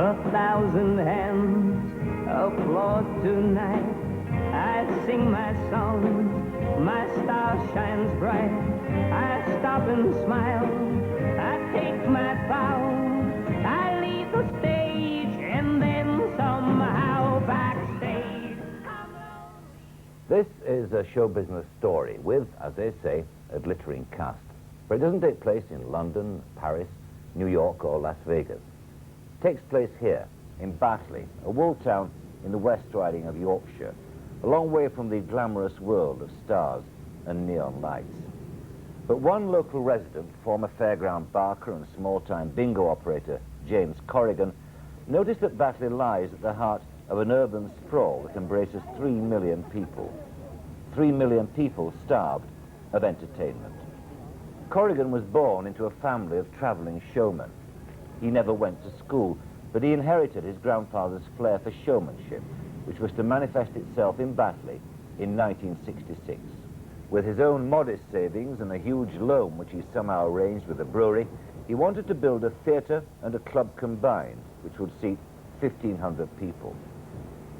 1,000 hands applaud tonight. I sing my song, my star shines bright. I stop and smile, I take my bow, I leave the stage, and then somehow backstage. This is a show business story with, as they say, a glittering cast. But it doesn't take place in London, Paris, New York or Las Vegas. It takes place here, in Batley, a wool town in the West Riding of Yorkshire, a long way from the glamorous world of stars and neon lights. But one local resident, former fairground barker and small-time bingo operator James Corrigan, noticed that Batley lies at the heart of an urban sprawl that embraces 3 million people. 3 million people starved of entertainment. Corrigan was born into a family of travelling showmen. He never went to school, but he inherited his grandfather's flair for showmanship, which was to manifest itself in Batley in 1966. With his own modest savings and a huge loan which he somehow arranged with the brewery, he wanted to build a theatre and a club combined, which would seat 1,500 people.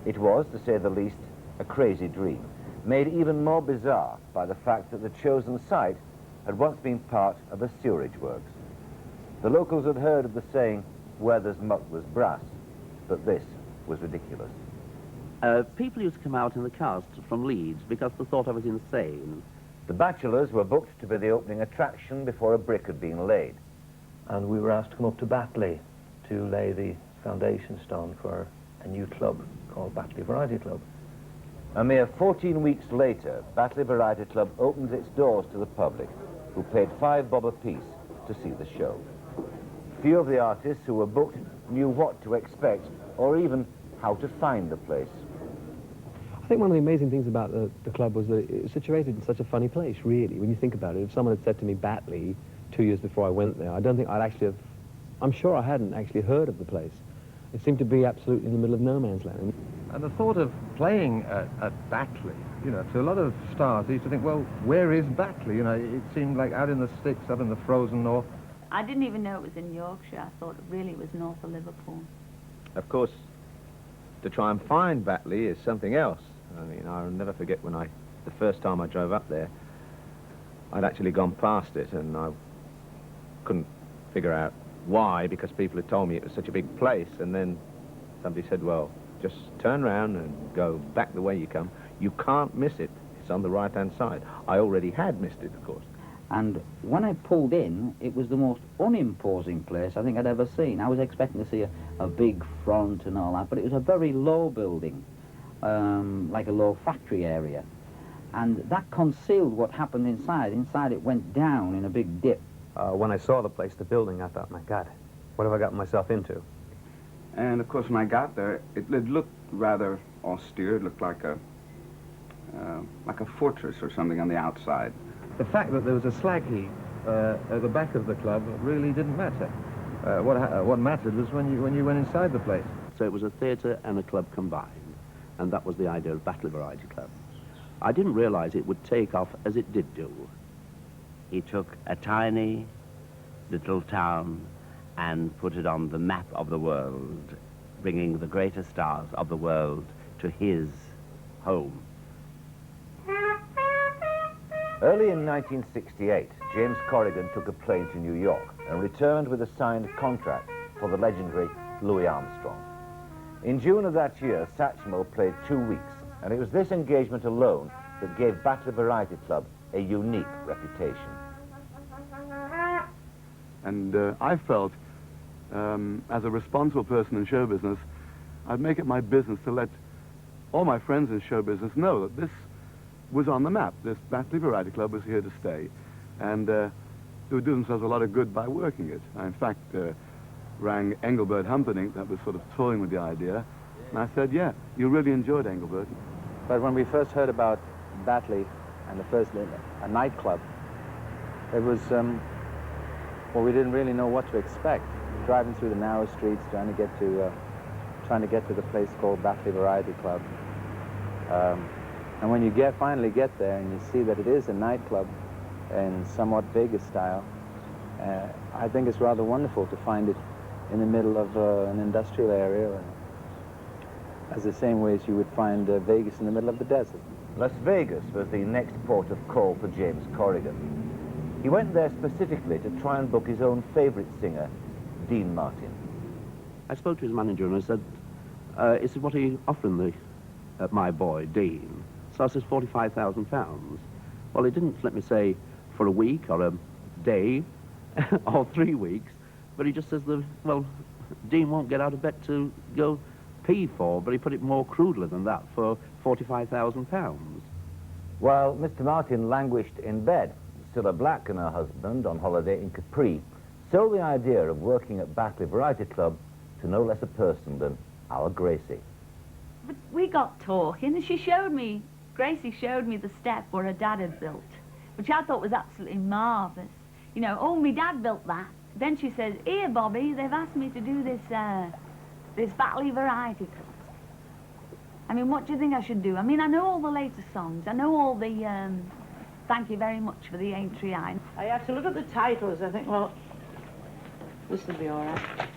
It was, to say the least, a crazy dream, made even more bizarre by the fact that the chosen site had once been part of a sewerage works. The locals had heard of the saying, where there's muck there's brass, but this was ridiculous. People used to come out in the cast from Leeds because they thought I was insane. The bachelors were booked to be the opening attraction before a brick had been laid. And we were asked to come up to Batley to lay the foundation stone for a new club called Batley Variety Club. A mere 14 weeks later, Batley Variety Club opened its doors to the public, who paid £5 bob apiece to see the show. Few of the artists who were booked knew what to expect or even how to find the place. I think one of the amazing things about the club was that it was situated in such a funny place, really, when you think about it. If someone had said to me Batley 2 years before I went there, I don't think I'd actually have... I'm sure I hadn't actually heard of the place. It seemed to be absolutely in the middle of no man's land. And the thought of playing at Batley, you know, to a lot of stars, they used to think, well, where is Batley? You know, it seemed like out in the sticks, up in the frozen north. I didn't even know it was in Yorkshire. I thought it really was north of Liverpool. Of course, to try and find Batley is something else. I mean, I'll never forget when the first time I drove up there, I'd actually gone past it and I couldn't figure out why, because people had told me it was such a big place, and then somebody said, well, just turn round and go back the way you come. You can't miss it. It's on the right-hand side. I already had missed it, of course. And when I pulled in, it was the most unimposing place I think I'd ever seen. I was expecting to see a big front and all that, but it was a very low building, like a low factory area. And that concealed what happened inside. Inside it went down in a big dip. When I saw the place, the building, I thought, my God, what have I gotten myself into? And of course, when I got there, it looked rather austere. It looked like a fortress or something on the outside. The fact that there was a slag heap at the back of the club really didn't matter. What mattered was when you went inside the place. So it was a theatre and a club combined, and that was the idea of Batley Variety Club. I didn't realise it would take off as it did do. He took a tiny little town and put it on the map of the world, bringing the greatest stars of the world to his home. Early in 1968, James Corrigan took a plane to New York and returned with a signed contract for the legendary Louis Armstrong. In June of that year, Satchmo played 2 weeks, and it was this engagement alone that gave Batley Variety Club a unique reputation. And I felt, as a responsible person in show business, I'd make it my business to let all my friends in show business know that this was on the map. This Batley Variety Club was here to stay, and they would do themselves a lot of good by working it. I, in fact, rang Engelbert Humperdinck, that was sort of toying with the idea, and I said, yeah, you really enjoyed Engelbert. But when we first heard about Batley and a nightclub, it was, well, we didn't really know what to expect. Driving through the narrow streets, trying to get to the place called Batley Variety Club. And when you finally get there and you see that it is a nightclub in somewhat Vegas style, I think it's rather wonderful to find it in the middle of an industrial area, as the same way as you would find Vegas in the middle of the desert. Las Vegas was the next port of call for James Corrigan. He went there specifically to try and book his own favourite singer, Dean Martin. I spoke to his manager and I said, what are you offering my boy, Dean? So I said, £45,000. Well, he didn't let me say for a week or a day or 3 weeks, but he just says, well, Dean won't get out of bed to go pee for, but he put it more crudely than that, for £45,000. While Mr. Martin languished in bed, Cilla Black and her husband, on holiday in Capri, sold the idea of working at Batley Variety Club to no less a person than our Gracie. But we got talking, and Gracie showed me the step where her dad had built, which I thought was absolutely marvellous. You know, oh, my dad built that. Then she says, here, Bobby, they've asked me to do this, this Batley Variety Club. I mean, what do you think I should do? I mean, I know all the latest songs. I know all the, thank you very much for the entry. I have to look at the titles. I think, well, this will be all right.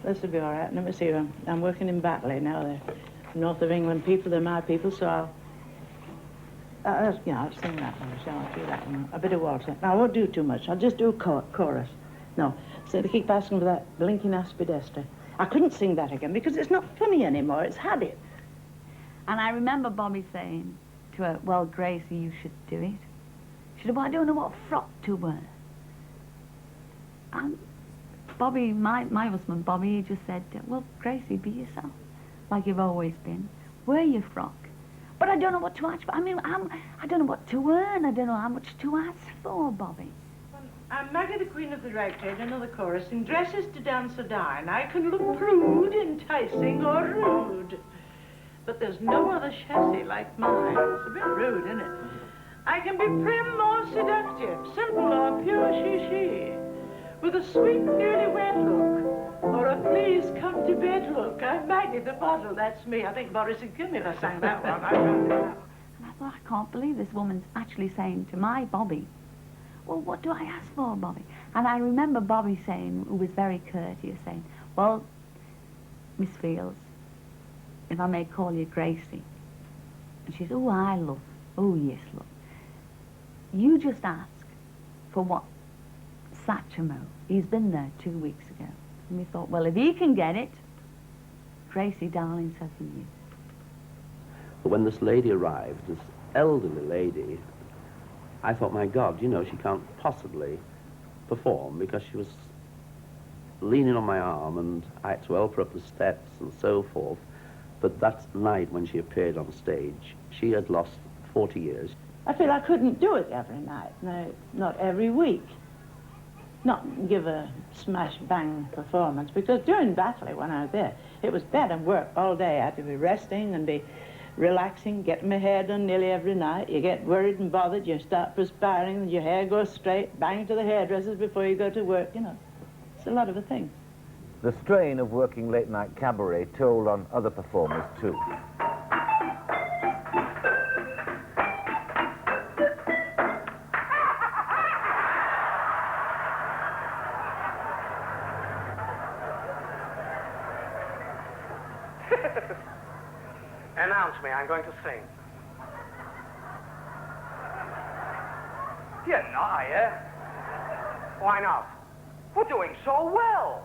This will be all right. Let me see. I'm working in Batley now. They're north of England people. They're my people, so I'll sing that one. So I'll do that one. A bit of water. Now, I won't do too much. I'll just do a chorus. No. So they keep asking for that blinking aspidestra. I couldn't sing that again because it's not funny anymore. It's had it. And I remember Bobby saying to her, well, Gracie, you should do it. She said, well, I don't know what frock to wear. And Bobby, my husband, Bobby, he just said, well, Gracie, be yourself, like you've always been. Wear your frock. But I don't know what to ask for. I mean, I don't know what to earn. I don't know how much to ask for, Bobby. I'm Maggie, the Queen of the Ragtime, another chorus. In dresses to dance or dine, I can look prude, enticing, or rude. But there's no other chassis like mine. It's a bit rude, isn't it? I can be prim or seductive, simple or pure she. With a sweet, nearly wet look, or a please come to bed look. I'm Maggie the bottle, that's me. I think Boris would kill me if I sang that one. I can't do that one. And I thought, I can't believe this woman's actually saying to my Bobby, well, what do I ask for, Bobby? And I remember Bobby saying, who was very courteous, saying, well, Miss Fields, if I may call you Gracie. And she said, oh, I love, oh, yes, love. You just ask for what Satchmo, he's been there 2 weeks ago. And we thought, well, if he can get it, Gracie, darling, so can you. But when this lady arrived, this elderly lady, I thought, my God, you know, she can't possibly perform because she was leaning on my arm and I had to help her up the steps and so forth. But that night when she appeared on stage, she had lost 40 years. I feel I couldn't do it every night, no, not every week. Not give a smash-bang performance, because during Batley, when I was there, it was bed and work all day. I had to be resting and be relaxing, getting my hair done nearly every night. You get worried and bothered, you start perspiring, and your hair goes straight, bang to the hairdressers before you go to work, you know. It's a lot of a thing. The strain of working late-night cabaret told on other performers, too. Announce me, I'm going to sing. You're not, are you? Why not? We're doing so well.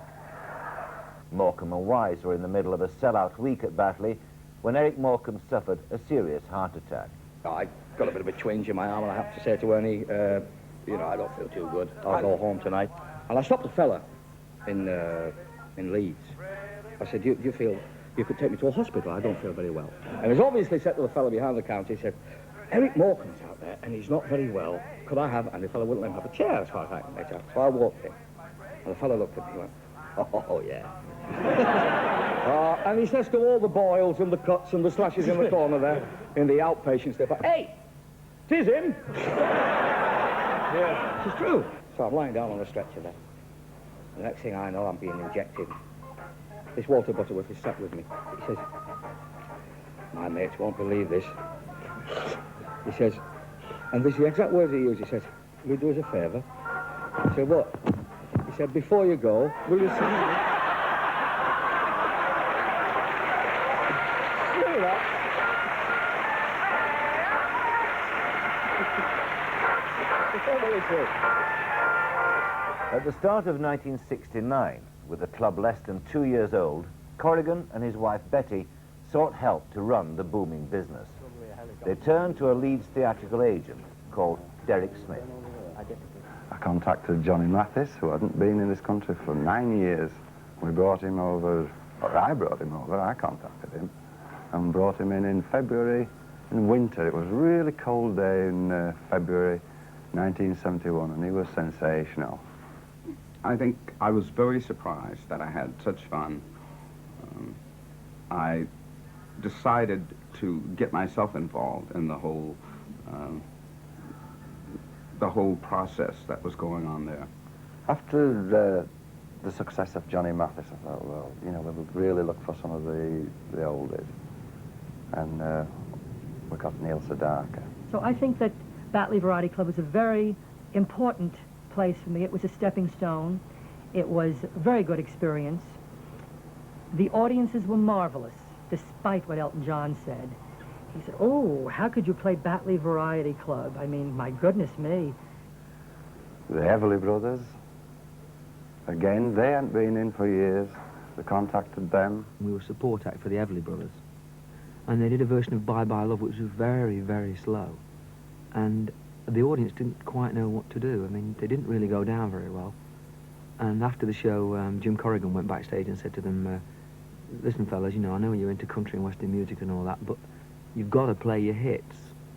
Morecambe and Wise were in the middle of a sellout week at Batley when Eric Morecambe suffered a serious heart attack. I got a bit of a twinge in my arm, and I have to say to Ernie, you know, I don't feel too good. I'll go home tonight. And I stopped a fella in Leeds. I said, do you feel you could take me to a hospital? I don't feel very well. And he's obviously said to the fella behind the counter, he said, Eric Morecambe's out there, and he's not very well. Could I have... And the fella wouldn't let him have a chair, as far as I can make out. So I walked in, and the fella looked at me and went, oh, yeah. And he says to all the boils and the cuts and the slashes in the corner there, in the outpatients, they're like, hey, 'tis him. Yeah, it's true. So I'm lying down on a stretcher there. The next thing I know, I'm being injected. This Walter Butterworth is sat with me. He says, my mates won't believe this. He says, and this is the exact words he used. He says, will you do us a favour? I said, what? He said, before you go, will you sing me? At the start of 1969, with the club less than 2 years old, Corrigan and his wife Betty sought help to run the booming business. They turned to a Leeds theatrical agent called Derek Smith. I contacted Johnny Mathis, who hadn't been in this country for 9 years. We brought him over, or I brought him over, I contacted him, and brought him in February, in winter. It was a really cold day in February 1971, and he was sensational. I think I was very surprised that I had such fun. I decided to get myself involved in the whole process that was going on there. After the success of Johnny Mathis, I thought, well, you know, we would really look for some of the oldies. And we got Neil Sedaka. So I think that Batley Variety Club was a very important place for me. It was a stepping stone. It was a very good experience. The audiences were marvelous, despite what Elton John said. He said, oh, how could you play Batley Variety Club? I mean, my goodness me. The Everly Brothers, again, they hadn't been in for years. We contacted them. We were support act for the Everly Brothers. And they did a version of Bye Bye Love, which was very, very slow. And the audience didn't quite know what to do. I mean, they didn't really go down very well. And after the show, Jim Corrigan went backstage and said to them, listen, fellas, you know, I know you're into country and western music and all that, but you've got to play your hits.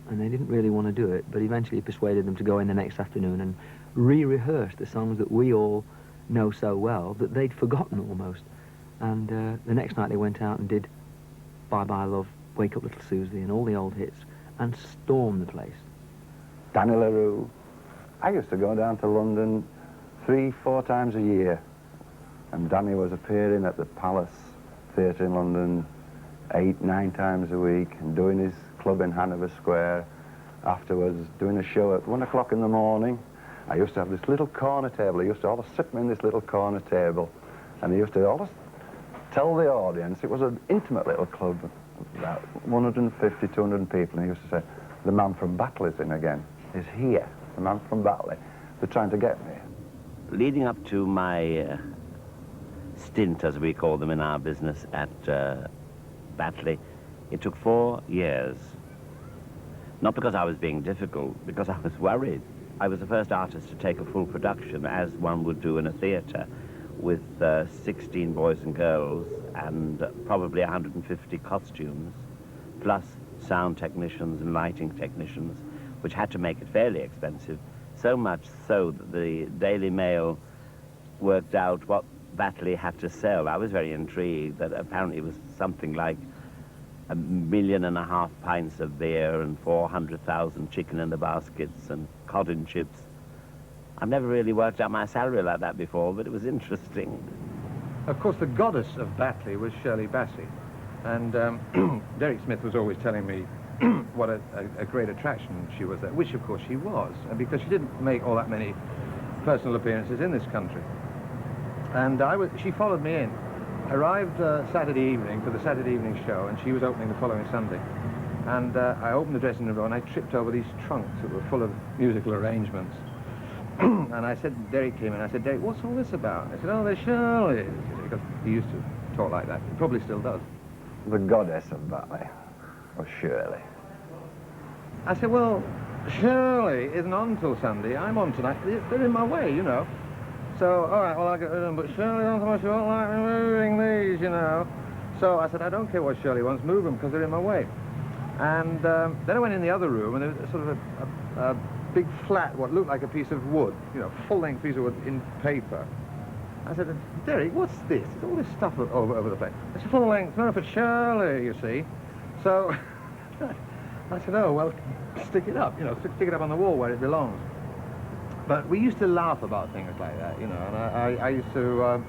And they didn't really want to do it, but eventually persuaded them to go in the next afternoon and re-rehearse the songs that we all know so well that they'd forgotten almost. And the next night they went out and did Bye Bye Love, Wake Up Little Susie and all the old hits and stormed the place. Danny LaRue. I used to go down to London 3-4 times a year, and Danny was appearing at the Palace Theatre in London 8-9 times a week and doing his club in Hanover Square. Afterwards, doing a show at 1 o'clock in the morning. I used to have this little corner table. He used to always sit me in this little corner table, and he used to always tell the audience, it was an intimate little club, about 150, 200 people, and he used to say, the man from Batley's in again. He's here, the man from Batley. They're trying to get me. Leading up to my stint, as we call them in our business, at Batley, it took 4 years. Not because I was being difficult, because I was worried. I was the first artist to take a full production, as one would do in a theatre, with 16 boys and girls and probably 150 costumes, plus sound technicians and lighting technicians, which had to make it fairly expensive, so much so that the Daily Mail worked out what Batley had to sell. I was very intrigued that apparently it was something like 1.5 million pints of beer and 400,000 chicken in the baskets and cod and chips. I've never really worked out my salary like that before, but it was interesting. Of course, the goddess of Batley was Shirley Bassey. And Derek Smith was always telling me what a great attraction she was there, which of course she was, because she didn't make all that many personal appearances in this country. And she followed me in. I arrived Saturday evening for the Saturday evening show, and she was opening the following Sunday. And I opened the dressing room door, and I tripped over these trunks that were full of musical arrangements. And I said, Derek came in, I said, Derek, what's all this about? I said, oh, there's Shirley. Because he used to talk like that. He probably still does. The goddess of Batley was Shirley. I said, well, Shirley isn't on till Sunday. I'm on tonight. They're in my way, you know. So, all right, well, I'll get rid of them. But Shirley on tomorrow, she won't like me moving these, you know. So I said, I don't care what Shirley wants, move them because they're in my way. And then I went in the other room, and there was sort of a big flat, what looked like a piece of wood, you know, full-length piece of wood in paper. I said, Derek, what's this? There's all this stuff over the place. It's full-length, no, for Shirley, you see. So I said, oh, well, stick it up, you know, stick it up on the wall where it belongs. But we used to laugh about things like that, you know, and I used to,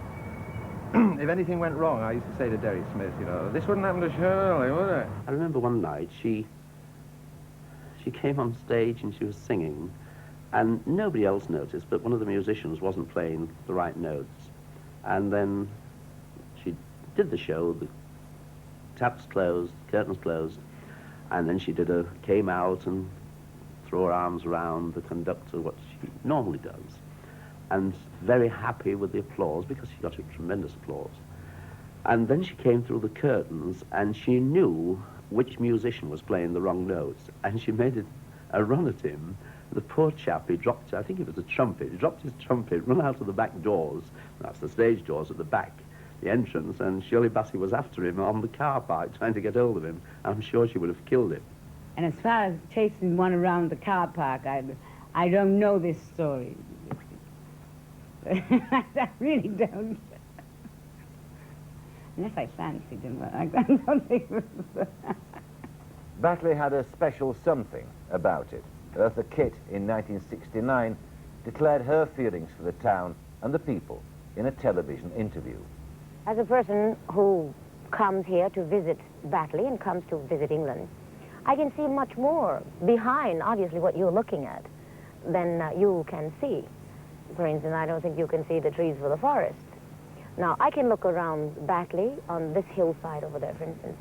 if anything went wrong, I used to say to Derek Smith, you know, this wouldn't happen to Shirley, would it? I remember one night she came on stage and she was singing, And nobody else noticed, but one of the musicians wasn't playing the right notes. And then she did the show, the taps closed, curtains closed, and then she came out and threw her arms around the conductor, what she normally does, and very happy with the applause, because she got a tremendous applause. And then she came through the curtains, and she knew which musician was playing the wrong notes, and she made a run at him. The poor chap, he dropped, I think it was a trumpet, he dropped his trumpet, run out of the back doors, that's the stage doors at the back, the entrance, and Shirley Bassey was after him on the car park trying to get hold of him. I'm sure she would have killed him. And as far as chasing one around the car park, I don't know this story. I really don't. Unless I fancied him, I don't think it was. Batley had a special something about it. Eartha Kitt, in 1969, declared her feelings for the town and the people in a television interview. As a person who comes here to visit Batley and comes to visit England, I can see much more behind, obviously, what you're looking at than you can see. For instance, I don't think you can see the trees for the forest. Now, I can look around Batley on this hillside over there, for instance.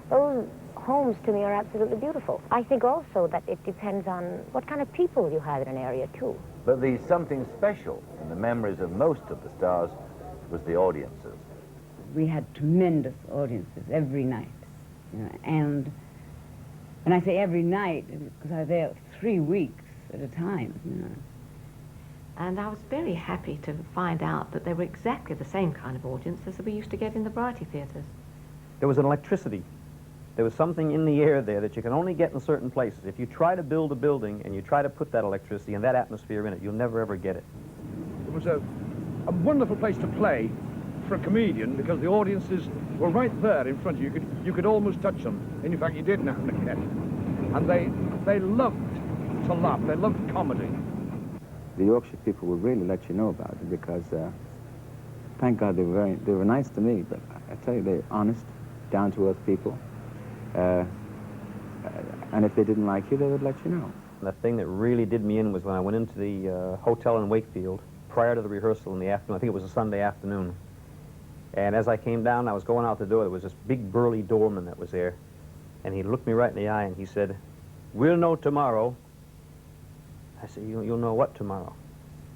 Those homes, to me, are absolutely beautiful. I think also that it depends on what kind of people you have in an area, too. But the something special in the memories of most of the stars was the audiences. We had tremendous audiences every night. You know, and when I say every night, because I was there 3 weeks at a time. You know. And I was very happy to find out that they were exactly the same kind of audiences that we used to get in the variety theatres. There was an electricity. There was something in the air there that you can only get in certain places. If you try to build a building and you try to put that electricity and that atmosphere in it, you'll never ever get it. It was a wonderful place to play for a comedian, because the audiences were right there in front of you. You could almost touch them. And in fact, you did now and again. And they loved to laugh. They loved comedy. The Yorkshire people would really let you know about it, because thank God they were nice to me, but I tell you, they're honest, down-to-earth people. And if they didn't like you, they would let you know. The thing that really did me in was when I went into the hotel in Wakefield prior to the rehearsal in the afternoon. I think it was a Sunday afternoon. And as I came down, I was going out the door, there was this big burly doorman that was there. And he looked me right in the eye and he said, "We'll know tomorrow." I said, "You'll know what tomorrow?"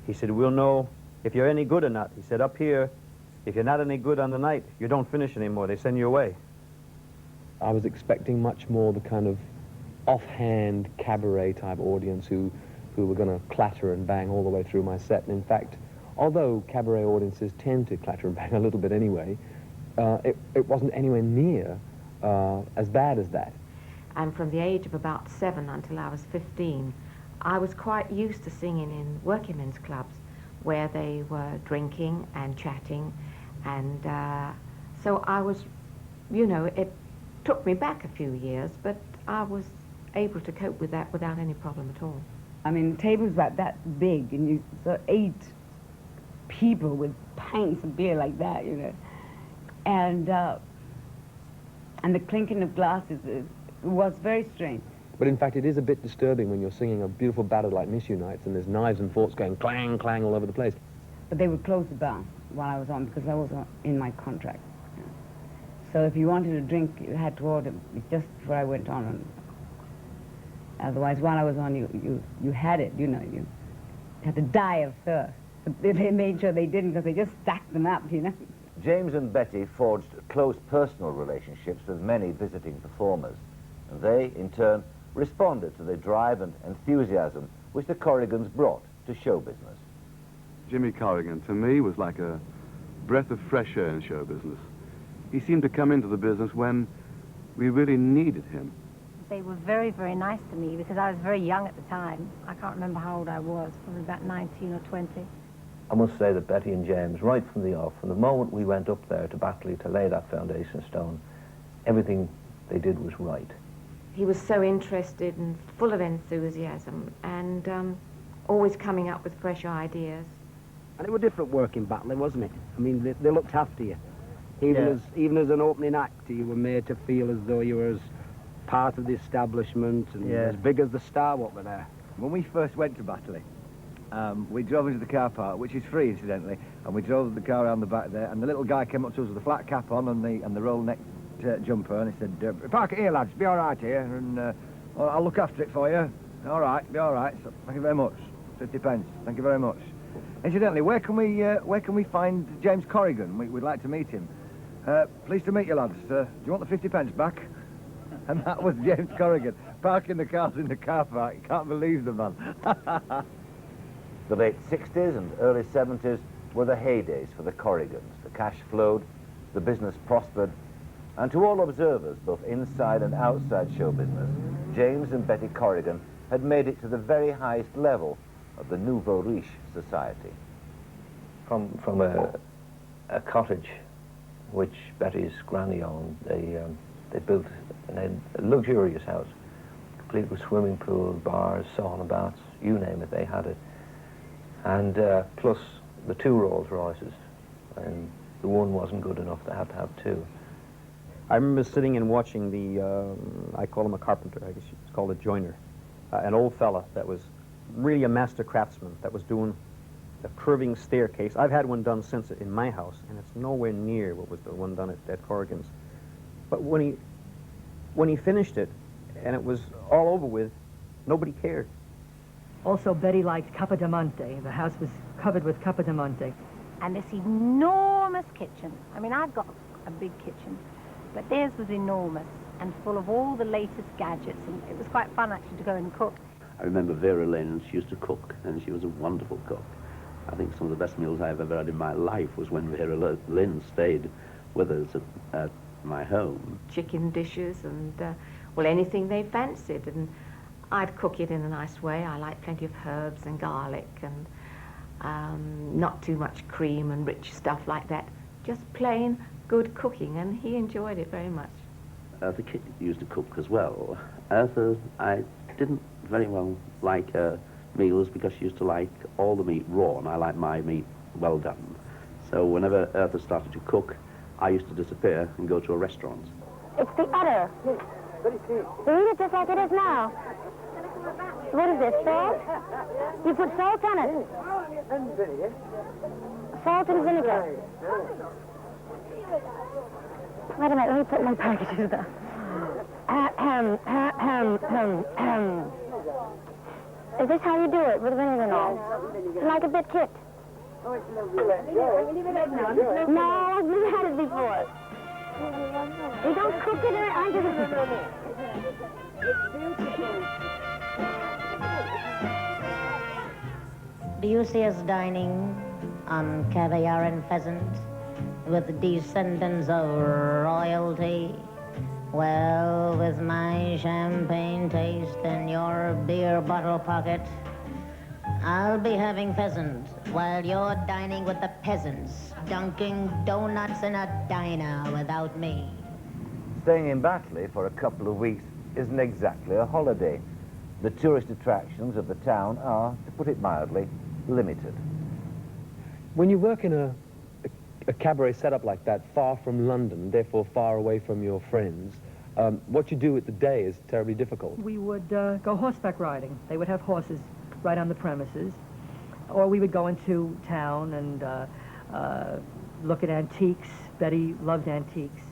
He said, "We'll know if you're any good or not." He said, "Up here, if you're not any good on the night, you don't finish anymore. They send you away." I was expecting much more the kind of offhand cabaret type audience who were going to clatter and bang all the way through my set. And in fact, although cabaret audiences tend to clatter and bang a little bit anyway, it wasn't anywhere near as bad as that. And from the age of about 7 until I was 15, I was quite used to singing in working men's clubs where they were drinking and chatting. And so I was, you know, it took me back a few years, but I was able to cope with that without any problem at all. I mean, tables about that big, and you saw 8 people with pints of beer like that, you know. And the clinking of glasses was very strange. But in fact, it is a bit disturbing when you're singing a beautiful ballad like Miss You Nights and there's knives and forks going clang, clang all over the place. But they would close the bar while I was on, because I was in my contract. So if you wanted a drink, you had to order just before I went on. And otherwise, while I was on, you had it, you know. You had to die of thirst. But they made sure they didn't, because they just stacked them up, you know. James and Betty forged close personal relationships with many visiting performers, and they, in turn, responded to the drive and enthusiasm which the Corrigans brought to show business. Jimmy Corrigan, to me, was like a breath of fresh air in show business. He seemed to come into the business when we really needed him. They were very, very nice to me, because I was very young at the time. I can't remember how old I was, probably about 19 or 20. I must say that Betty and James, right from the off, from the moment we went up there to Batley to lay that foundation stone, everything they did was right. He was so interested and full of enthusiasm and always coming up with fresh ideas. And it was different work in Batley, wasn't it? I mean, they looked after you. Even as an opening act, you were made to feel as though you were as part of the establishment and as big as the star what were there. When we first went to Batley, we drove into the car park, which is free, incidentally, and we drove the car around the back there, and the little guy came up to us with a flat cap on and the roll-neck jumper, and he said, park it here, lads, be all right here, and I'll look after it for you. All right, be all right. So, thank you very much. 50 pence. Thank you very much. Incidentally, where can we find James Corrigan? We'd like to meet him. Pleased to meet you, lads. Do you want the 50 pence back? And that was James Corrigan, parking the cars in the car park. You can't believe the man. The late 60s and early 70s were the heydays for the Corrigans. The cash flowed, the business prospered, and to all observers, both inside and outside show business, James and Betty Corrigan had made it to the very highest level of the nouveau riche society. From a cottage which Betty's granny owned, they built a luxurious house, complete with swimming pool, bars, sauna baths, you name it, they had it. And plus the 2 Rolls Royces, and the one wasn't good enough, they had to have 2. I remember sitting and watching the, I call him a carpenter, I guess it's called a joiner, an old fella that was really a master craftsman that was doing a curving staircase. I've had one done since in my house, and it's nowhere near what was the one done at Corrigan's. But when he finished it, and it was all over with, nobody cared. Also, Betty liked Capodimonte. The house was covered with Capodimonte. And this enormous kitchen. I mean, I've got a big kitchen, but theirs was enormous and full of all the latest gadgets, and it was quite fun actually to go and cook. I remember Vera Lynn, she used to cook, and she was a wonderful cook. I think some of the best meals I've ever had in my life was when Vera Lynn stayed with us at my home. Chicken dishes and, well, anything they fancied. And I'd cook it in a nice way. I like plenty of herbs and garlic and not too much cream and rich stuff like that. Just plain good cooking, and he enjoyed it very much. Arthur Kitt used to cook as well. Arthur, I didn't very well like her meals because she used to like all the meat raw, and I like my meat well done. So whenever Arthur started to cook, I used to disappear and go to a restaurant. It's the udder. You eat it just like it is now. What is this, salt? You put salt on it. And vinegar. Salt and vinegar. Wait a minute, let me put my packages down. Is this how you do it, with vinegar and all? Like a bit kicked? Oh, it's no. No, I've never had it before. You don't cook it under the... Do you see us dining on caviar and pheasant with the descendants of royalty? Well, with my champagne taste and your beer bottle pocket, I'll be having pheasant while you're dining with the peasants, dunking donuts in a diner without me. Staying in Batley for a couple of weeks isn't exactly a holiday. The tourist attractions of the town are, to put it mildly, limited. When you work in a cabaret setup like that, far from London, therefore far away from your friends, what you do at the day is terribly difficult. We would go horseback riding. They would have horses right on the premises. Or we would go into town and look at antiques. Betty loved antiques.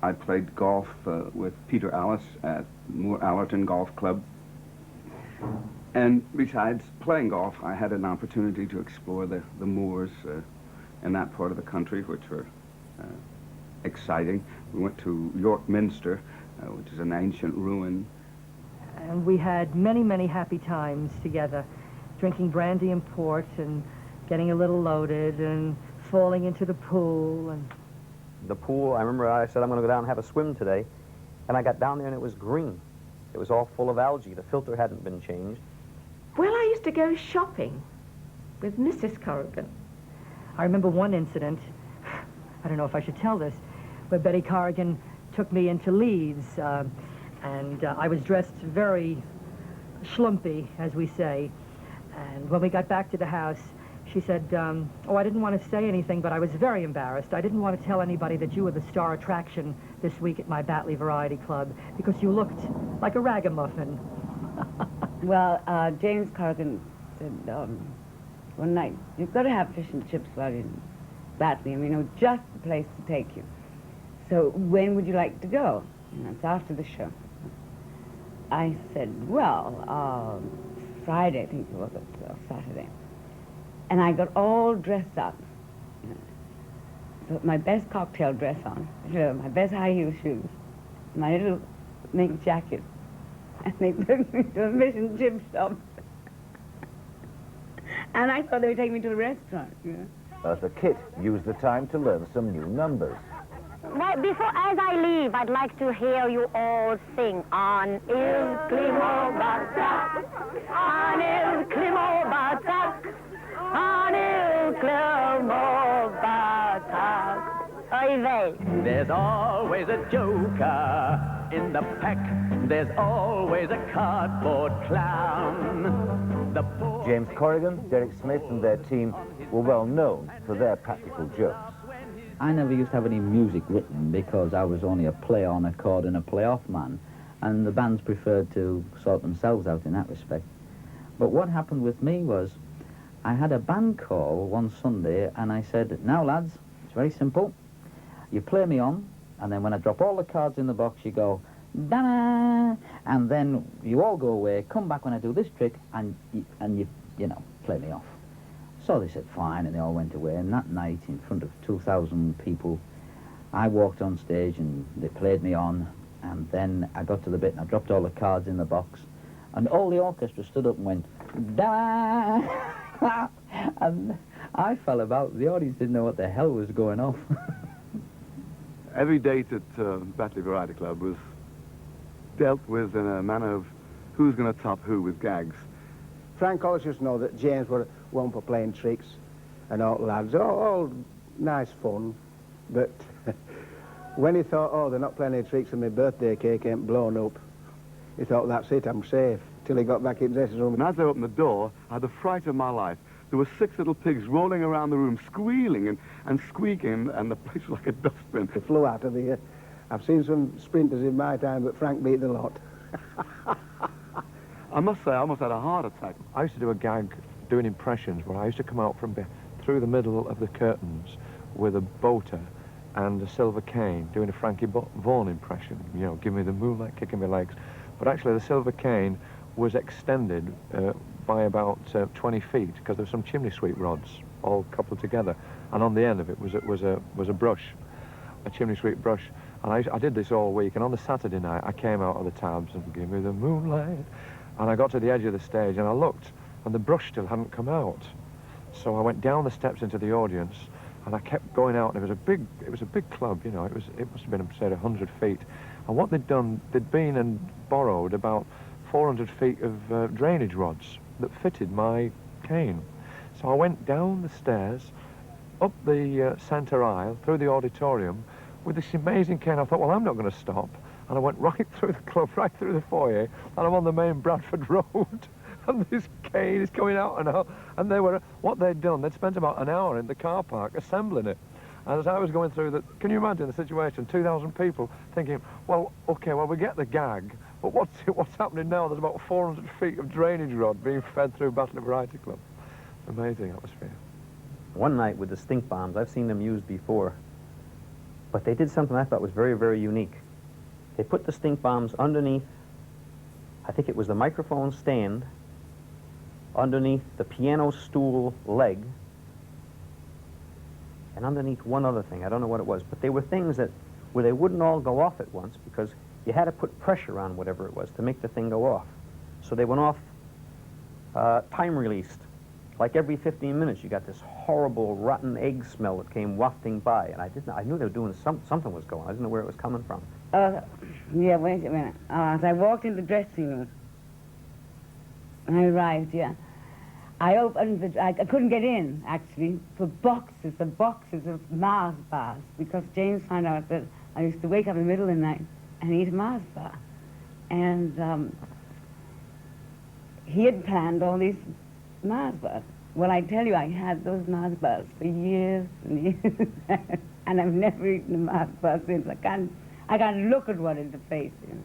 I played golf with Peter Alice at Moore Allerton Golf Club. And besides playing golf, I had an opportunity to explore the moors in that part of the country, which were exciting. We went to York Minster, which is an ancient ruin. And we had many, many happy times together, drinking brandy and port and getting a little loaded and falling into the pool. And the pool, I remember I said, I'm going to go down and have a swim today. And I got down there and it was green. It was all full of algae. The filter hadn't been changed. Well, I used to go shopping with Mrs. Corrigan. I remember one incident, I don't know if I should tell this, where Betty Corrigan took me into Leeds, and I was dressed very schlumpy, as we say. And when we got back to the house, she said, oh, I didn't want to say anything, but I was very embarrassed. I didn't want to tell anybody that you were the star attraction this week at my Batley Variety Club, because you looked like a ragamuffin. Well, James Corrigan said, one night. You've got to have fish and chips while you're in Batley. I mean, it was just the place to take you. So when would you like to go? And it's after the show. I said, well, Friday, I think it was, or Saturday. And I got all dressed up. Put my best cocktail dress on, my best high heel shoes, my little mink jacket, and they took me to a fish and chip shop. And I thought they would take me to a restaurant, The kit used the time to learn some new numbers. Well, as I leave, I'd like to hear you all sing on Il Climo Batak, on Il Climo Batak, on Il Climo Batak. Oy vey. There's always a joker in the pack. There's always a cardboard clown. James Corrigan, Derek Smith and their team were well known for their practical jokes. I never used to have any music written because I was only a play-on a chord and a play-off man, and the bands preferred to sort themselves out in that respect. But what happened with me was, I had a band call one Sunday, and I said, now lads, it's very simple. You play me on, and then when I drop all the cards in the box, you go, da-da, and then you all go away, come back when I do this trick, and you know, play me off. So they said, fine, and they all went away. And that night, in front of 2,000 people, I walked on stage and they played me on. And then I got to the bit and I dropped all the cards in the box. And all the orchestra stood up and went, da! And I fell about. The audience didn't know what the hell was going off. Every date at Batley Variety Club was dealt with in a manner of who's going to top who with gags. Frank always used to know that James were one for playing tricks and all lads, all nice fun, but when he thought, oh, they're not playing any tricks and my birthday cake ain't blown up, he thought, that's it, I'm safe, till he got back in the dressing room. And as I opened the door, I had the fright of my life. There were 6 little pigs rolling around the room, squealing and squeaking, and the place was like a dustbin. They flew out of the air. I've seen some sprinters in my time, but Frank beat the lot. I must say, I almost had a heart attack. I used to do a gag doing impressions where I used to come out from through the middle of the curtains with a boater and a silver cane doing a Frankie Vaughan impression, you know, give me the moonlight, kicking my legs. But actually the silver cane was extended by about 20 feet because there were some chimney sweep rods all coupled together, and on the end of it was a brush, a chimney sweep brush. And I did this all week, and on the Saturday night I came out of the tabs and give me the moonlight. And I got to the edge of the stage and I looked, and the brush still hadn't come out. So I went down the steps into the audience, and I kept going out. And it was a big club, you know. It must have been, say, 100 feet. And what they'd done, they'd been and borrowed about 400 feet of drainage rods that fitted my cane. So I went down the stairs, up the centre aisle, through the auditorium, with this amazing cane. I thought, well, I'm not going to stop. And I went right through the club, right through the foyer, and I'm on the main Bradford Road, and this cane is coming out and out. And what they'd done, they'd spent about an hour in the car park assembling it. And as I was going through can you imagine the situation, 2,000 people thinking, well, okay, well, we get the gag, but what's happening now? There's about 400 feet of drainage rod being fed through Batley Variety Club. Amazing atmosphere. One night with the stink bombs, I've seen them used before, but they did something I thought was very, very unique. They put the stink bombs underneath, I think it was the microphone stand, underneath the piano stool leg, and underneath one other thing. I don't know what it was, but they were things where they wouldn't all go off at once because you had to put pressure on whatever it was to make the thing go off. So they went off time released. Like every 15 minutes you got this horrible rotten egg smell that came wafting by, and I knew they were doing something was going on. I didn't know where it was coming from. Yeah, wait a minute. As I walked in the dressing room, and I arrived, yeah, I opened I couldn't get in, actually, for boxes and boxes of Mars bars, because James found out that I used to wake up in the middle of the night and eat a Mars bar. And he had planned all these Mars bars. Well, I tell you, I had those Mars bars for years and years, and I've never eaten a Mars bar since. I can't look at one in the face. You know.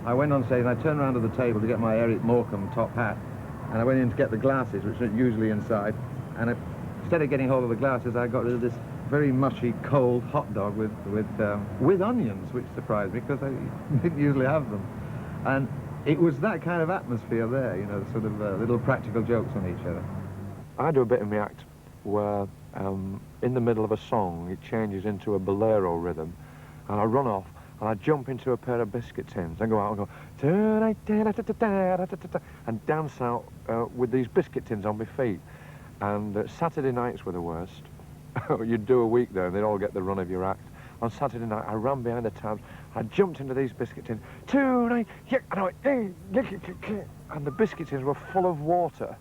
I went on stage and I turned around to the table to get my Eric Morecambe top hat, and I went in to get the glasses, which are usually inside, and instead of getting hold of the glasses, I got rid of this very mushy, cold hot dog with onions, which surprised me because I didn't usually have them. And it was that kind of atmosphere there, you know, sort of little practical jokes on each other. I do a bit in my act where in the middle of a song it changes into a bolero rhythm, and I run off and I jump into a pair of biscuit tins and go out and go and dance out with these biscuit tins on my feet. And Saturday nights were the worst. You'd do a week there and they'd all get the run of your act. On Saturday night I ran behind the tabs, I jumped into these biscuit tins, and the biscuit tins were full of water.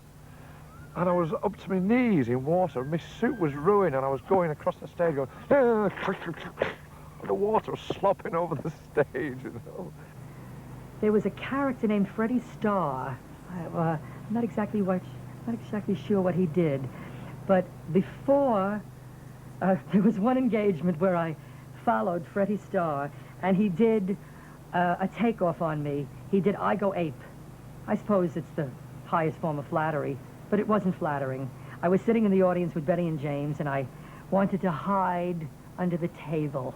And I was up to my knees in water. My suit was ruined, and I was going across the stage going, and the water was slopping over the stage, you know. There was a character named Freddie Starr. I'm not exactly sure what he did, but before there was one engagement where I followed Freddie Starr, and he did a takeoff on me. He did "I Go Ape." I suppose it's the highest form of flattery, but it wasn't flattering. I was sitting in the audience with Betty and James, and I wanted to hide under the table.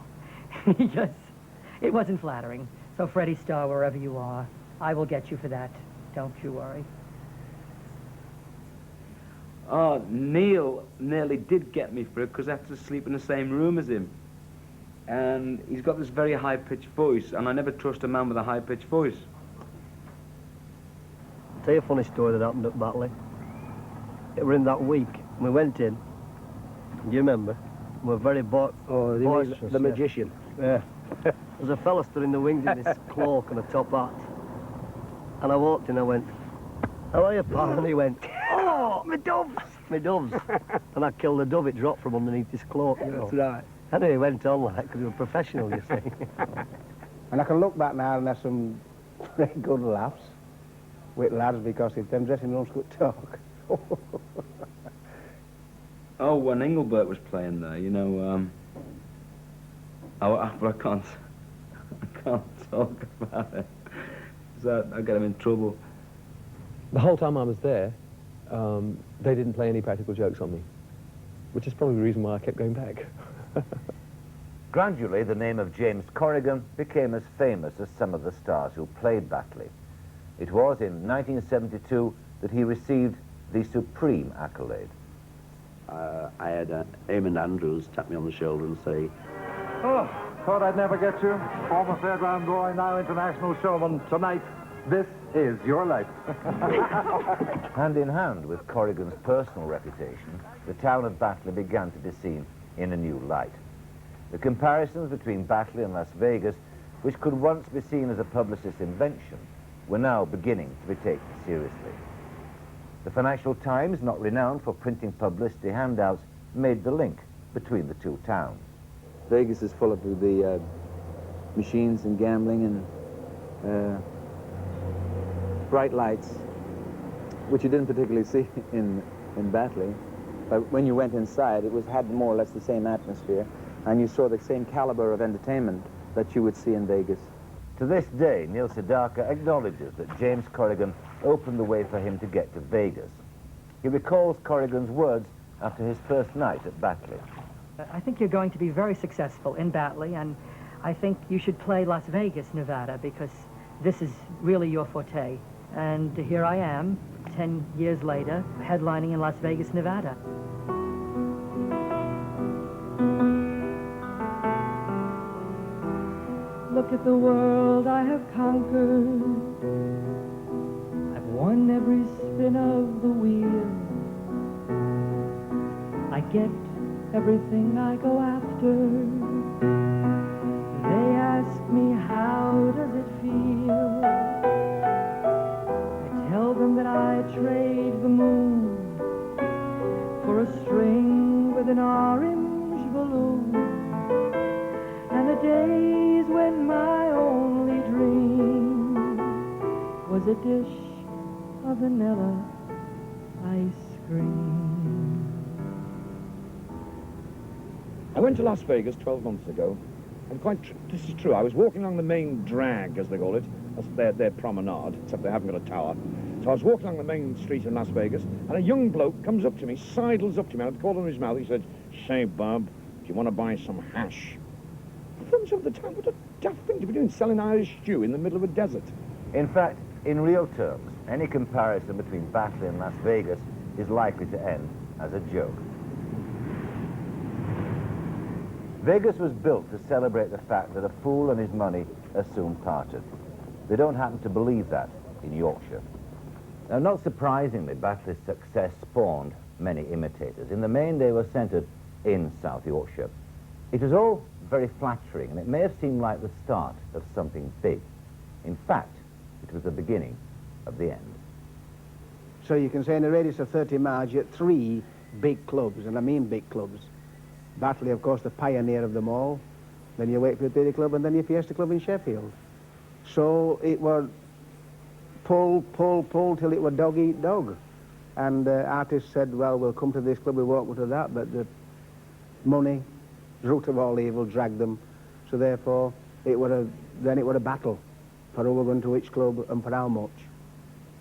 Yes, it wasn't flattering. So Freddie Starr, wherever you are, I will get you for that. Don't you worry. Oh, Neil nearly did get me for it because I had to sleep in the same room as him. And he's got this very high-pitched voice, and I never trust a man with a high-pitched voice. I'll tell you a funny story that happened at Batley. It was in that week, and we went in. Do you remember? We were very boisterous. The magician. Yeah. There's a fella stood in the wings in his cloak and a top hat. And I walked in, I went, "How are you, pal?" And he went, "Oh, my doves!" My doves. And I killed the dove, it dropped from underneath his cloak, you know. That's right. Anyway, he went on like that because he was a professional, you see. And I can look back now and have some very good laughs with lads because if them dressing rooms could talk. Oh, when Engelbert was playing there, you know, but I can't talk about it. So I get him in trouble. The whole time I was there, they didn't play any practical jokes on me, which is probably the reason why I kept going back. Gradually, the name of James Corrigan became as famous as some of the stars who played Batley. It was in 1972 that he received the supreme accolade. I had Eamon Andrews tap me on the shoulder and say, "Oh, thought I'd never get you. Former fairground boy, now international showman. Tonight, this is your life." Hand in hand with Corrigan's personal reputation, the town of Batley began to be seen in a new light. The comparisons between Batley and Las Vegas, which could once be seen as a publicist's invention, were now beginning to be taken seriously. The Financial Times, not renowned for printing publicity handouts, made the link between the two towns. Vegas is full of the machines and gambling and bright lights, which you didn't particularly see in Batley. But when you went inside, it had more or less the same atmosphere, and you saw the same caliber of entertainment that you would see in Vegas. To this day, Neil Sedaka acknowledges that James Corrigan opened the way for him to get to Vegas. He recalls Corrigan's words after his first night at Batley. I think you're going to be very successful in Batley, and I think you should play Las Vegas, Nevada, because this is really your forte. And here I am, 10 years later, headlining in Las Vegas, Nevada. Look at the world I have conquered. I've won every spin of the wheel. I get everything I go after. They ask me, how does it feel? I tell them that I trade the moon for a string with an orange balloon. And the days when my only dream was a dish of vanilla ice cream. I went to Las Vegas 12 months ago, and this is true, I was walking along the main drag, as they call it. That's their promenade, except they haven't got a tower. So I was walking along the main street in Las Vegas, and a young bloke comes up to me, sidles up to me, and I had the corner of his mouth. He said, "Say, Bob, do you want to buy some hash?" I thought myself at the time, what a daft thing to be doing, selling Irish stew in the middle of a desert. In fact, in real terms, any comparison between Batley and Las Vegas is likely to end as a joke. Vegas was built to celebrate the fact that a fool and his money are soon parted. They don't happen to believe that in Yorkshire. Now, not surprisingly, Batley's success spawned many imitators. In the main, they were centred in South Yorkshire. It was all very flattering, and it may have seemed like the start of something big. In fact, it was the beginning of the end. So you can say in a radius of 30 miles, you had 3 big clubs, and I mean big clubs. Batley, of course, the pioneer of them all. Then your Wakefield Theatre Club, and then your Fiesta Club in Sheffield. So it was pull, pull, pull till it was dog eat dog. And artists said, well, we'll come to this club, we won't go to that, but the money, root of all evil, dragged them. So therefore, then it was a battle for who were going to which club and for how much.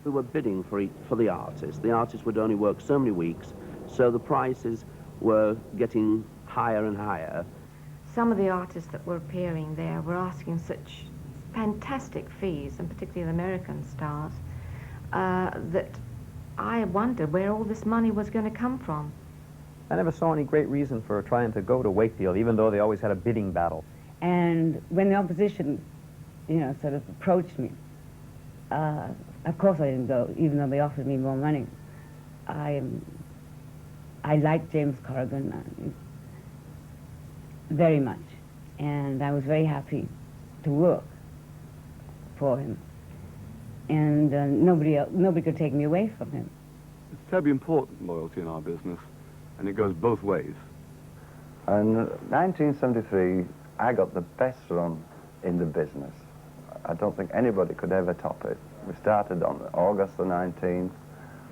We were bidding for the artist. The artist would only work so many weeks, so the prices were getting higher and higher. Some of the artists that were appearing there were asking such fantastic fees, and particularly the American stars, that I wondered where all this money was going to come from. I never saw any great reason for trying to go to Wakefield, even though they always had a bidding battle. And when the opposition, you know, sort of approached me, of course I didn't go, even though they offered me more money. I liked James Corrigan very much, and I was very happy to work for him. And nobody could take me away from him. It's terribly important, loyalty in our business, and it goes both ways. In 1973, I got the best run in the business. I don't think anybody could ever top it. We started on August the 19th.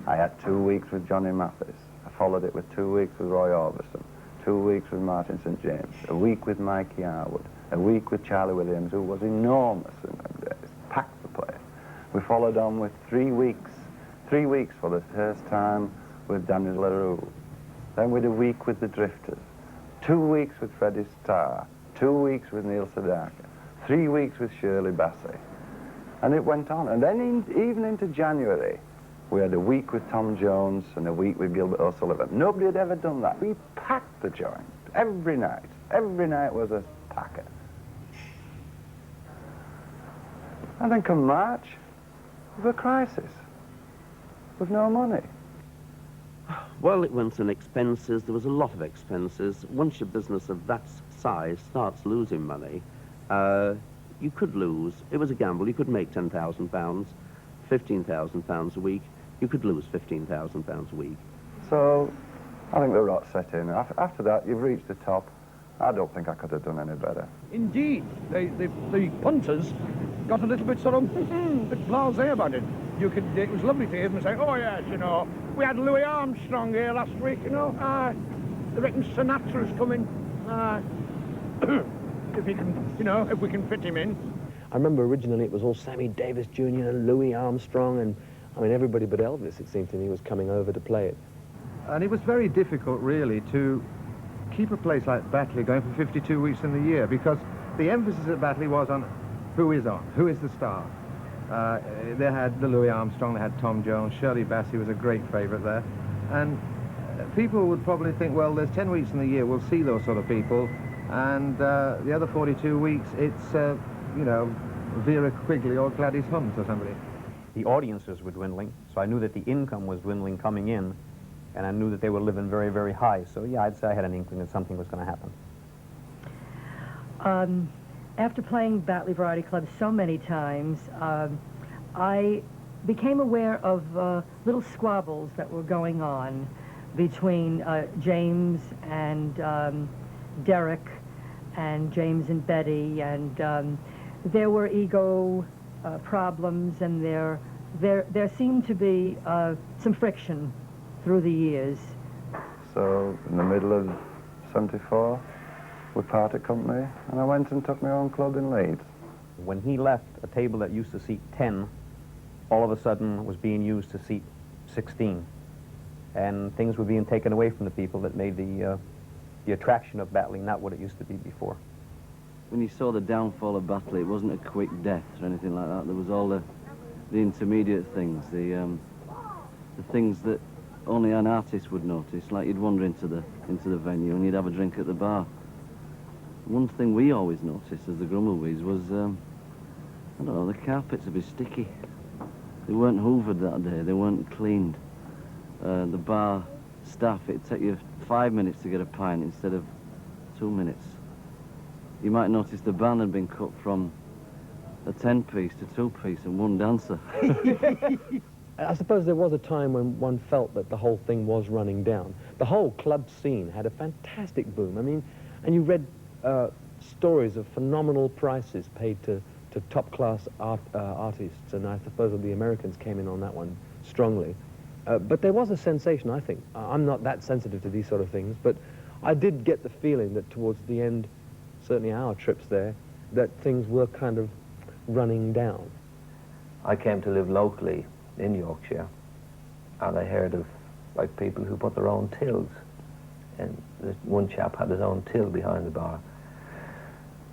I had 2 weeks with Johnny Mathis. I followed it with 2 weeks with Roy Orbison, 2 weeks with Martin St. James, a week with Mikey Harwood, a week with Charlie Williams, who was enormous in them days, packed the place. We followed on with 3 weeks for the first time with Daniel LaRue. Then with a week with the Drifters, 2 weeks with Freddie Starr, 2 weeks with Neil Sedaka, 3 weeks with Shirley Bassey. And it went on. And then even into January, we had a week with Tom Jones and a week with Gilbert O'Sullivan. Nobody had ever done that. We packed the joint every night. Every night was a packer. And then come March, we have a crisis with no money. Well, it went on expenses. There was a lot of expenses. Once your business of that size starts losing money, you could lose. It was a gamble. You could make £10,000, £15,000 a week. You could lose £15,000 a week. So I think the rot set in. After that, you've reached the top. I don't think I could have done any better. Indeed, the punters got a little bit sort of bit blasé about it. It was lovely to hear them say, oh yes, you know, we had Louis Armstrong here last week, you know, I reckon Sinatra's coming, if he can, you know, if we can fit him in. I remember originally it was all Sammy Davis Jr. and Louis Armstrong, and I mean everybody but Elvis, it seemed to me, was coming over to play it. And it was very difficult, really, to keep a place like Batley going for 52 weeks in the year, because the emphasis at Batley was on who is the star. They had the Louis Armstrong, they had Tom Jones, Shirley Bassey was a great favourite there. And people would probably think, well, there's 10 weeks in the year, we'll see those sort of people. And the other 42 weeks, it's, you know, Vera Quigley or Gladys Hunt or somebody. The audiences were dwindling, so I knew that the income was dwindling coming in, and I knew that they were living very, very high. So yeah, I'd say I had an inkling that something was going to happen. After playing Batley Variety Club so many times, I became aware of little squabbles that were going on between James and Derek, and James and Betty, and there were ego problems, and there seemed to be some friction through the years. So in the middle of '74, we parted company, and I went and took my own club in Leeds. When he left, a table that used to seat 10 all of a sudden was being used to seat 16. And things were being taken away from the people that made the attraction of Batley not what it used to be before. When you saw the downfall of Batley, it wasn't a quick death or anything like that. There was all the intermediate things, the things that only an artist would notice, like you'd wander into the venue and you'd have a drink at the bar. One thing we always noticed as the Grummelbees was, I don't know, the carpets would be sticky. They weren't hoovered that day, they weren't cleaned. The bar staff, it'd take you 5 minutes to get a pint instead of 2 minutes. You might notice the band had been cut from a 10-piece to 2-piece and one dancer. I suppose there was a time when one felt that the whole thing was running down. The whole club scene had a fantastic boom. I mean, and you read stories of phenomenal prices paid to top-class artists, and I suppose the Americans came in on that one strongly. But there was a sensation, I think. I'm not that sensitive to these sort of things, but I did get the feeling that towards the end, certainly our trips there, that things were kind of running down. I came to live locally in Yorkshire, and I heard of like people who put their own tills, and one chap had his own till behind the bar,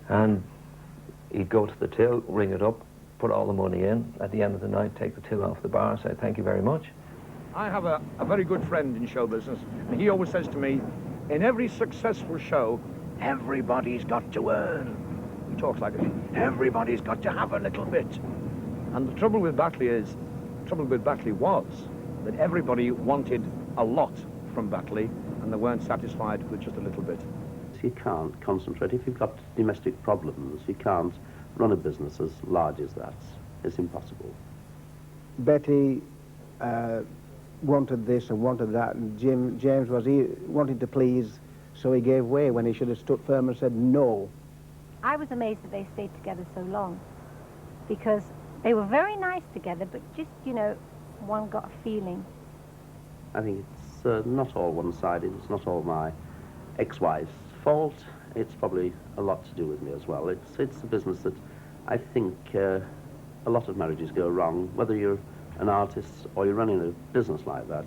and he'd go to the till, ring it up, put all the money in, at the end of the night take the till off the bar and say thank you very much. I have a very good friend in show business, and he always says to me, in every successful show, everybody's got to earn. He talks like this. Everybody's got to have a little bit. And the trouble with Batley was that everybody wanted a lot from Batley, and they weren't satisfied with just a little bit. You can't concentrate. If you've got domestic problems, you can't run a business as large as that. It's impossible. Betty wanted this and wanted that, and James wanted to please, so he gave way when he should have stood firm and said no. I was amazed that they stayed together so long, because they were very nice together, but just, you know, one got a feeling. I think it's not all one-sided. It's not all my ex-wife's fault. It's probably a lot to do with me as well. It's a business that I think a lot of marriages go wrong. Whether you're an artist or you're running a business like that,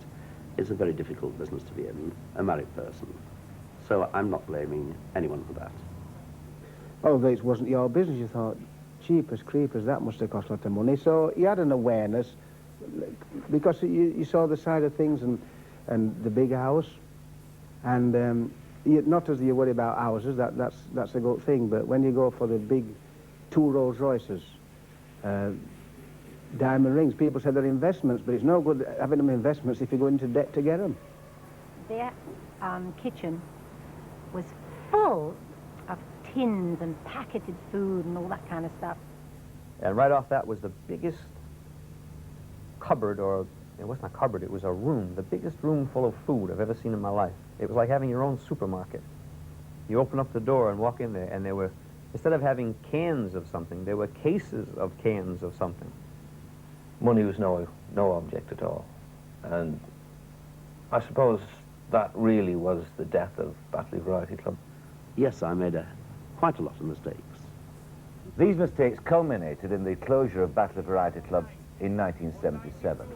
it's a very difficult business to be in, a married person. So I'm not blaming anyone for that. Although it wasn't your business, you thought, jeepers creepers, that must have cost a lot of money. So you had an awareness, because you saw the side of things and the big house, and not as you worry about houses, that's a good thing, but when you go for the big 2 Rolls Royces, diamond rings, people say they're investments, but it's no good having them investments if you go into debt to get them. Their kitchen was full of tins and packeted food and all that kind of stuff. And right off that was the biggest cupboard, or it wasn't a cupboard, it was a room, the biggest room full of food I've ever seen in my life. It was like having your own supermarket. You open up the door and walk in there, and there were, instead of having cans of something, there were cases of cans of something. Money was no object at all, and I suppose that really was the death of Batley Variety Club. Yes, I made quite a lot of mistakes. These mistakes culminated in the closure of Batley Variety Club in 1977.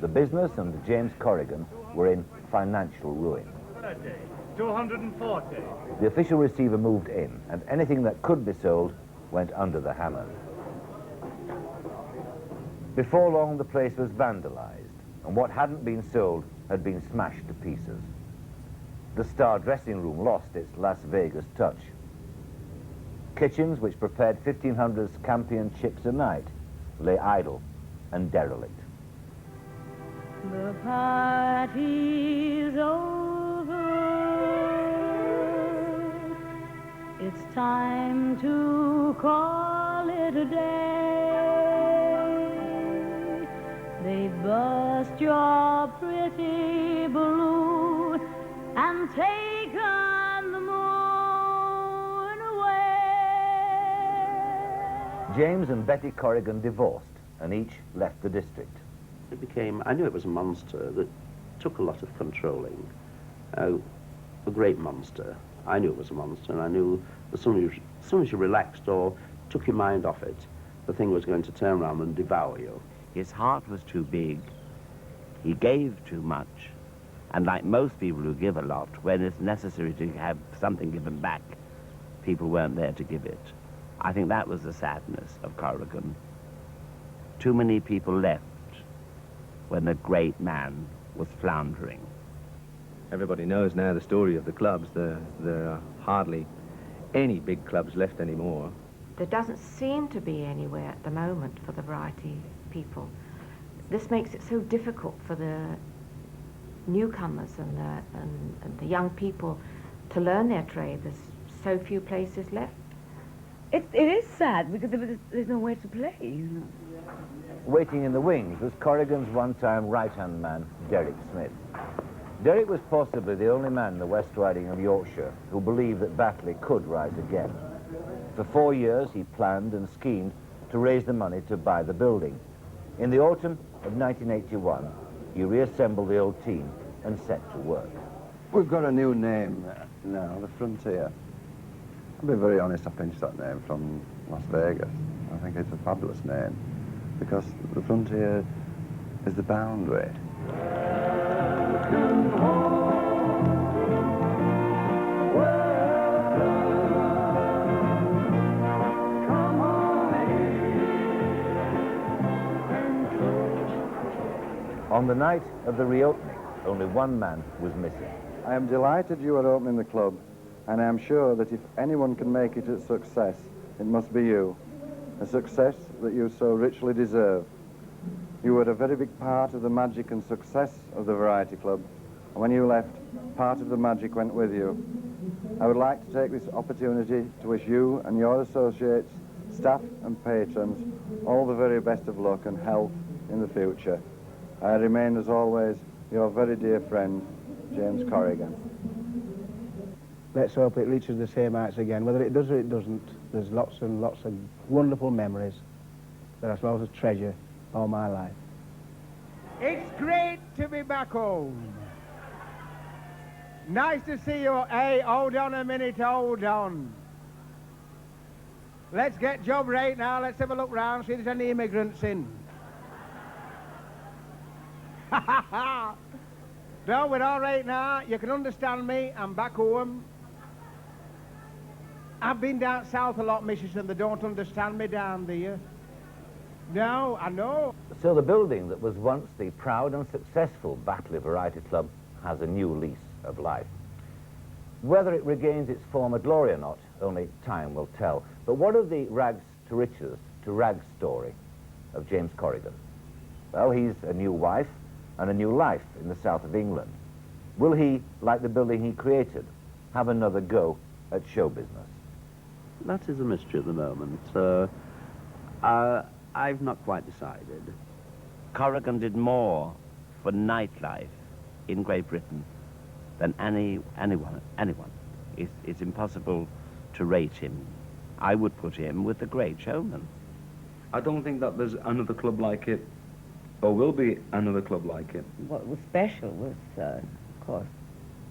The business and James Corrigan were in financial ruin. 240. The official receiver moved in, and anything that could be sold went under the hammer. Before long, the place was vandalized, and what hadn't been sold had been smashed to pieces. The Star dressing room lost its Las Vegas touch. Kitchens, which prepared 1500's Campion chips a night, lay idle and derelict. The party's over. It's time to call it a day. They bust your pretty balloon and taken the moon away. James and Betty Corrigan divorced, and each left the district. It became, I knew it was a monster that took a lot of controlling. A great monster. I knew it was a monster, and I knew as soon as you relaxed or took your mind off it, the thing was going to turn around and devour you. His heart was too big. He gave too much. And like most people who give a lot, when it's necessary to have something given back, people weren't there to give it. I think that was the sadness of Corrigan. Too many people left when the great man was floundering. Everybody knows now the story of the clubs. There are hardly any big clubs left anymore. There doesn't seem to be anywhere at the moment for the variety people. This makes it so difficult for the newcomers and the young people to learn their trade. There's so few places left. It is sad because there's nowhere to play, you know. Waiting in the wings was Corrigan's one-time right-hand man, Derek Smith. Derek was possibly the only man in the West Riding of Yorkshire who believed that Batley could rise again. For 4 years, he planned and schemed to raise the money to buy the building. In the autumn of 1981, he reassembled the old team and set to work. We've got a new name now, the Frontier. I'll be very honest, I pinched that name from Las Vegas. I think it's a fabulous name because the Frontier is the boundary. On the night of the reopening, only one man was missing. I am delighted you are opening the club, and I am sure that if anyone can make it a success, it must be you. A success that you so richly deserve. You were a very big part of the magic and success of the Variety Club, and when you left, part of the magic went with you. I would like to take this opportunity to wish you and your associates, staff and patrons all the very best of luck and health in the future. I remain, as always, your very dear friend, James Corrigan. Let's hope it reaches the same heights again. Whether it does or it doesn't, there's lots and lots of wonderful memories that I suppose to treasure all my life. It's great to be back home. Nice to see you. Hey, hold on a minute, hold on. Let's get job right now. Let's have a look round, see if there's any immigrants in. No, we're all right now. You can understand me. I'm back home. I've been down south a lot, missus, and they don't understand me down there. No, I know. So the building that was once the proud and successful Batley Variety Club has a new lease of life. Whether it regains its former glory or not, only time will tell. But what of the rags to riches to rags story of James Corrigan? Well, he's a new wife and a new life in the south of England. Will he, like the building he created, have another go at show business? That is a mystery at the moment. I've not quite decided. Corrigan did more for nightlife in Great Britain than anyone. It's impossible to rate him. I would put him with the great showman. I don't think that there's another club like it, or will be another club like it. What was special was, of course,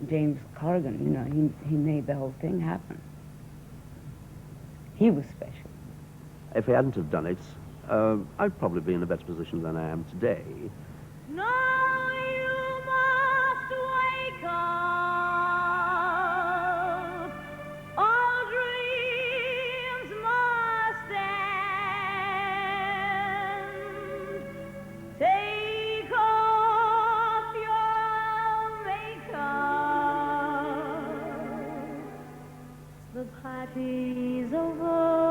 James Corrigan. You know, he made the whole thing happen. He was special. If he hadn't have done it, I'd probably be in a better position than I am today. Now you must wake up. All dreams must end. Take off your makeup. The party's over.